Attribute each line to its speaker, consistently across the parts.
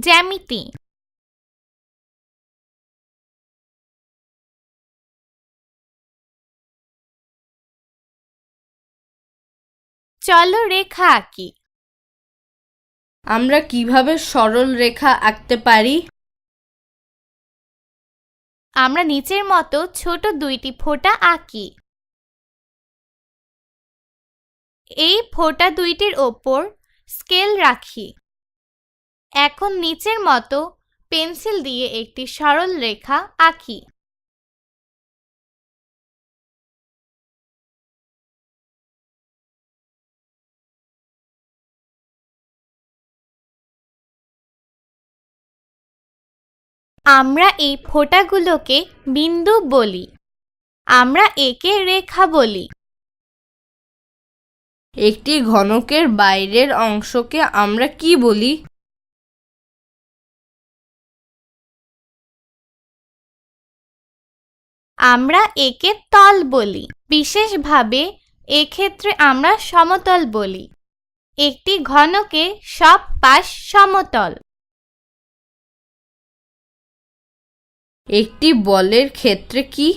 Speaker 1: জ্যামিতি। চলো রেখা আঁকি।
Speaker 2: আমরা কিভাবে সরল রেখা আঁকতে পারি?
Speaker 1: আমরা নিচের মতো ছোট দুইটি ফোঁটা আঁকি। এই ফোঁটা দুইটির ওপর স্কেল রাখি। এখন নিচের মতো পেন্সিল দিয়ে একটি সরল রেখা আঁকি। আমরা এই ফোঁটাগুলোকে বিন্দু বলি। আমরা একে রেখা বলি।
Speaker 2: একটি ঘনকের বাইরের অংশকে আমরা কি বলি?
Speaker 1: আমরা একে তল বলি। বিশেষভাবে এক্ষেত্রে আমরা সমতল বলি। একটি ঘনকে সব পাশ সমতল।
Speaker 2: একটি বলের ক্ষেত্রে কি?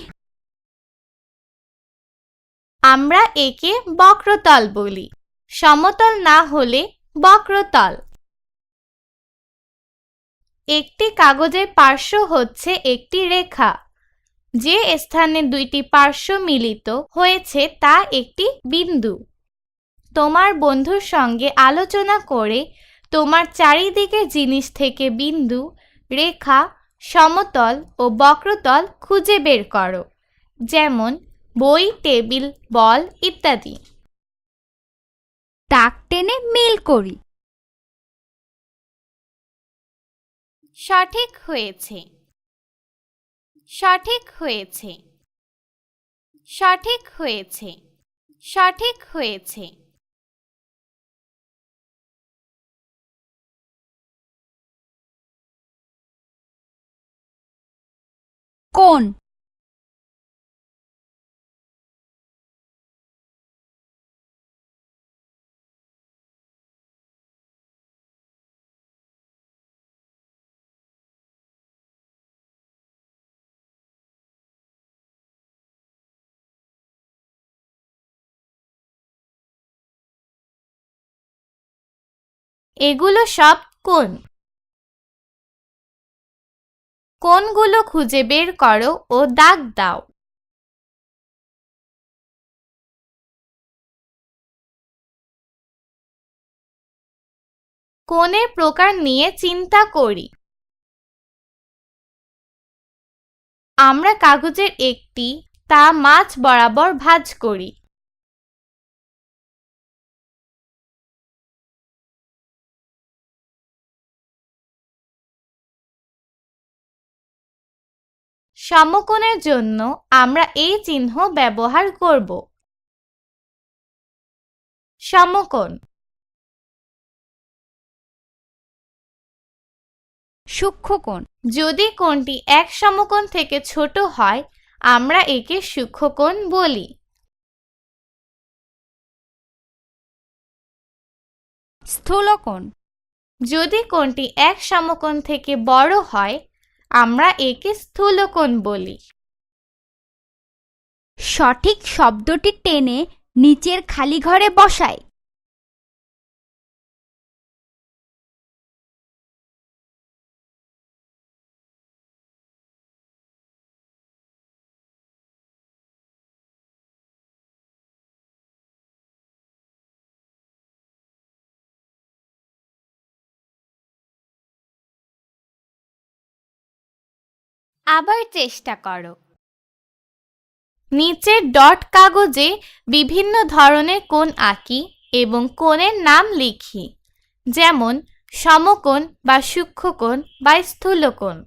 Speaker 1: আমরা একে বক্রতল বলি। সমতল না হলে বক্রতল। একটি কাগজের পার্শ্ব হচ্ছে একটি রেখা। যে স্থানে দুইটি পার্শ্ব মিলিত হয়েছে তা একটি বিন্দু। তোমার বন্ধুর সঙ্গে আলোচনা করে তোমার চারিদিকের জিনিস থেকে বিন্দু, রেখা, সমতল ও বক্রতল খুঁজে বের করো, যেমন বই, টেবিল, বল ইত্যাদি।
Speaker 3: দাগ টেনে মিল করি।
Speaker 1: সঠিক হয়েছে। সঠিক হয়েছে। সঠিক হয়েছে। সঠিক হয়েছে।
Speaker 3: কোণ।
Speaker 1: এগুলো সব কোণ। কোণগুলো খুঁজে বের করো ও দাগ দাও। কোণের প্রকার নিয়ে চিন্তা করি। আমরা কাগজের একটি তা মাঝ বরাবর ভাঁজ করি। সমকোণের জন্য আমরা এই চিহ্ন ব্যবহার করব। সমকোণ।
Speaker 3: সূক্ষ্মকোণ।
Speaker 1: যদি কোণটি এক সমকোণ থেকে ছোট হয় আমরা একে সূক্ষ্মকোণ বলি।
Speaker 3: স্থূলকোণ।
Speaker 1: যদি কোণটি এক সমকোণ থেকে বড় হয় আমরা একে স্থূলকোণ বলি।
Speaker 3: সঠিক শব্দটি টেনে নিচের খালি ঘরে বসাই।
Speaker 1: আবার চেষ্টা করো। নিচের ডট কাগজে বিভিন্ন ধরনের কোণ আঁকি এবং কোণের নাম লিখি, যেমন সমকোণ বা সূক্ষ্মকোণ বা স্থূলকোণ।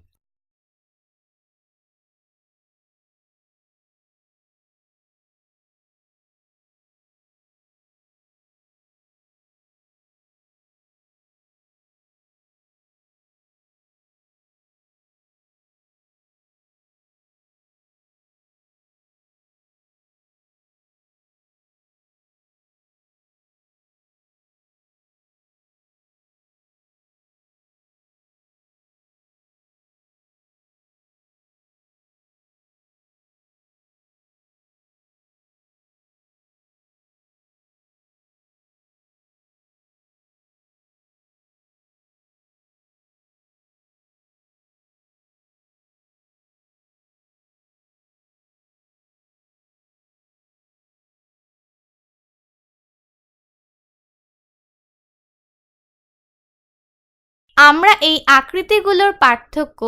Speaker 1: আমরা এই আকৃতিগুলোর পার্থক্য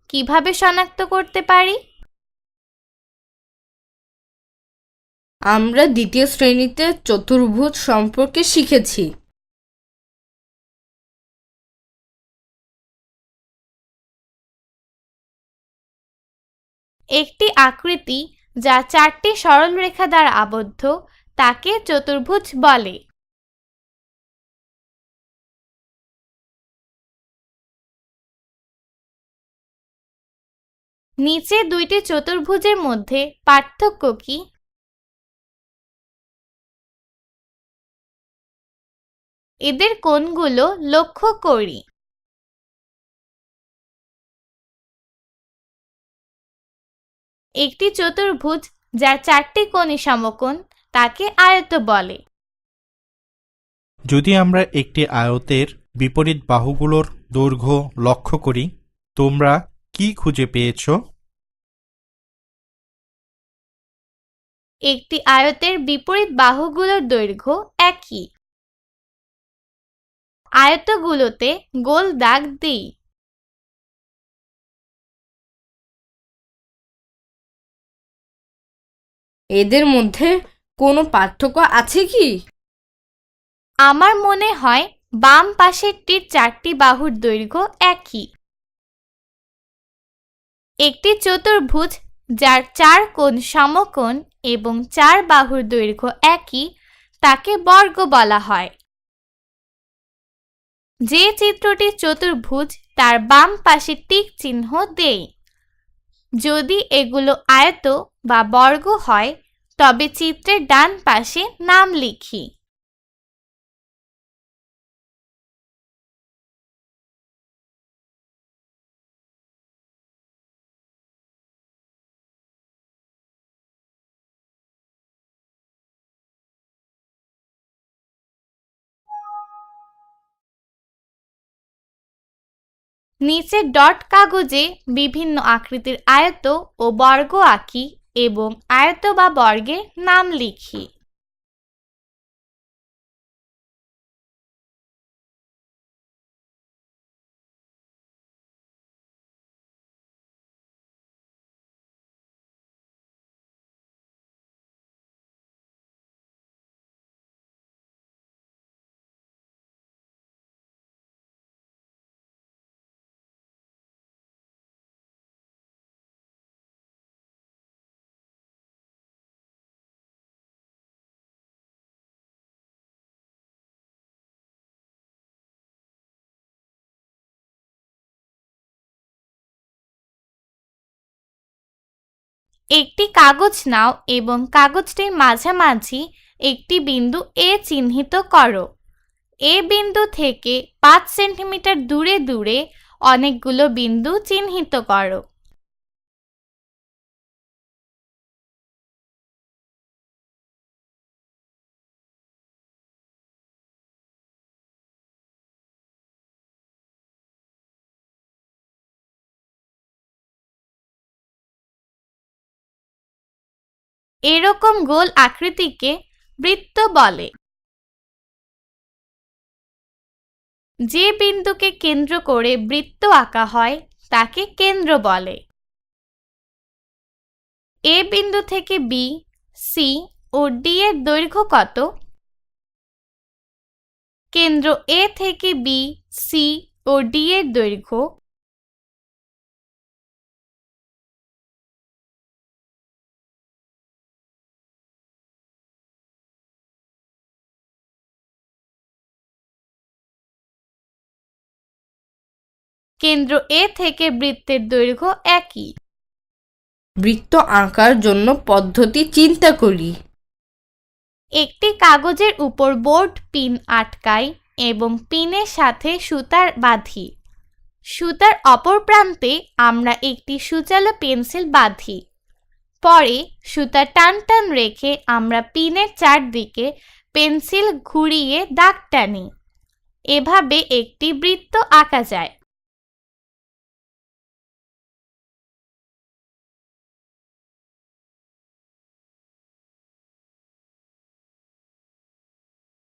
Speaker 1: কিভাবে শনাক্ত করতে পারি?
Speaker 2: আমরা দ্বিতীয় শ্রেণীতে চতুর্ভুজ সম্পর্কে শিখেছি।
Speaker 1: একটি আকৃতি যা 4টি সরল রেখা দ্বারা আবদ্ধ তাকে চতুর্ভুজ বলে। নিচে দুইটি চতুর্ভুজের মধ্যে পার্থক্য কি? এদের কোণগুলো লক্ষ্য করি। একটি চতুর্ভুজ যার 4টি কোণই সমকোণ তাকে আয়ত বলে।
Speaker 4: যদি আমরা একটি আয়তের বিপরীত বাহুগুলোর দৈর্ঘ্য লক্ষ্য করি, তোমরা কি খুঁজে পেয়েছো?
Speaker 1: একটি আয়তের বিপরীত বাহুগুলোর দৈর্ঘ্য একই। আয়তগুলোতে গোল দাগ দিই।
Speaker 2: এদের মধ্যে কোনো পার্থক্য আছে কি?
Speaker 1: আমার মনে হয় বাম পাশেরটির 4টি বাহুর দৈর্ঘ্য একই। একটি চতুর্ভুজ যার 4 কোণ সমকোণ এবং 4 বাহুর দৈর্ঘ্য একই তাকে বর্গ বলা হয়। যে চিত্রটি চতুর্ভুজ তার বাম পাশে টিক চিহ্ন দেই। যদি এগুলো আয়ত বা বর্গ হয় তবে চিত্রের ডান পাশে নাম লিখি। নিচে ডট কাগজে বিভিন্ন আকৃতির আয়ত ও বর্গ আঁকি এবং আয়ত বা বর্গের নাম লিখি। একটি কাগজ নাও এবং কাগজটির মাঝামাঝি একটি বিন্দু A চিহ্নিত করো। এ বিন্দু থেকে 5 সেন্টিমিটার দূরে দূরে অনেকগুলো বিন্দু চিহ্নিত করো। এরকম গোল আকৃতিকে বৃত্ত বলে। যে বিন্দুকে কেন্দ্র করে বৃত্ত আঁকা হয় তাকে কেন্দ্র বলে। এ বিন্দু থেকে B, C ও D এর দৈর্ঘ্য কত? কেন্দ্র A থেকে B, C ও D এর দৈর্ঘ্য কেন্দ্র A থেকে বৃত্তের দৈর্ঘ্য একই।
Speaker 2: বৃত্ত আঁকার জন্য পদ্ধতি চিন্তা করি।
Speaker 1: একটি কাগজের উপর বোর্ড পিন আটকাই এবং পিনের সাথে সুতার বাঁধি। সুতার অপর প্রান্তে আমরা একটি সূচালো পেন্সিল বাঁধি। পরে সুতা টান টান রেখে আমরা পিনের চারদিকে পেন্সিল ঘুরিয়ে দাগ টানি। এভাবে একটি বৃত্ত আঁকা যায়।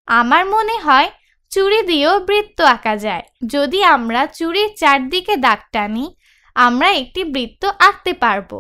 Speaker 1: আমার মনে হয় চুড়ি দিয়েও বৃত্ত আঁকা যায়। যদি আমরা চুড়ির চারদিকে দাগ টানি, আমরা একটি বৃত্ত আঁকতে পারবো।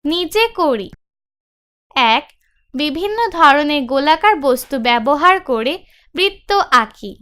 Speaker 1: নিচে করি। ১. বিভিন্ন ধরনের গোলাকার বস্তু ব্যবহার করে বৃত্ত আঁকি।